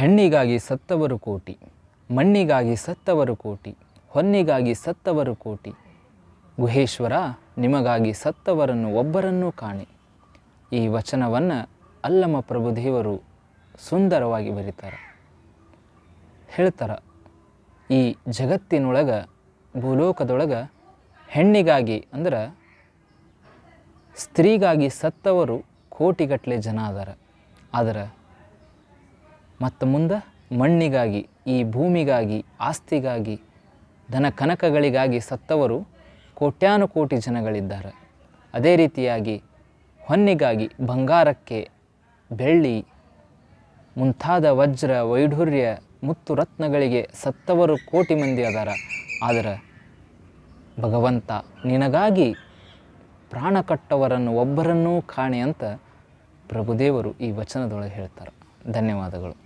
ಹೆಣ್ಣಿಗಾಗಿ ಸತ್ತವರು ಕೋಟಿ, ಮಣ್ಣಿಗಾಗಿ ಸತ್ತವರು ಕೋಟಿ, ಹೊನ್ನಿಗಾಗಿ ಸತ್ತವರು ಕೋಟಿ, ಗುಹೇಶ್ವರ ನಿಮಗಾಗಿ ಸತ್ತವರನ್ನು ಒಬ್ಬರನ್ನೂ ಕಾಣಿ. ಈ ವಚನವನ್ನು ಅಲ್ಲಮ ಪ್ರಭುದೇವರು ಸುಂದರವಾಗಿ ಬರೀತಾರೆ. ಹೇಳ್ತಾರೆ, ಈ ಜಗತ್ತಿನೊಳಗೆ ಭೂಲೋಕದೊಳಗೆ ಹೆಣ್ಣಿಗಾಗಿ ಅಂದ್ರೆ ಸ್ತ್ರೀಗಾಗಿ ಸತ್ತವರು ಕೋಟಿಗಟ್ಟಲೆ ಜನ ಅದಾರ. ಆದರೆ ಮತ್ತು ಮುಂದೆ ಮಣ್ಣಿಗಾಗಿ, ಈ ಭೂಮಿಗಾಗಿ, ಆಸ್ತಿಗಾಗಿ, ಧನ ಕನಕಗಳಿಗಾಗಿ ಸತ್ತವರು ಕೋಟ್ಯಾನುಕೋಟಿ ಜನಗಳಿದ್ದಾರೆ. ಅದೇ ರೀತಿಯಾಗಿ ಹೊನ್ನಿಗಾಗಿ, ಬಂಗಾರಕ್ಕೆ, ಬೆಳ್ಳಿ ಮುಂತಾದ ವಜ್ರ ವೈಢೂರ್ಯ ಮುತ್ತು ರತ್ನಗಳಿಗೆ ಸತ್ತವರು ಕೋಟಿ ಮಂದಿ ಅದಾರ. ಆದರೆ ಭಗವಂತ ನಿನಗಾಗಿ ಪ್ರಾಣ ಕಟ್ಟವರನ್ನು ಒಬ್ಬರನ್ನೂ ಕಾಣೆ ಅಂತ ಪ್ರಭುದೇವರು ಈ ವಚನದೊಳಗೆ ಹೇಳ್ತಾರೆ. ಧನ್ಯವಾದಗಳು.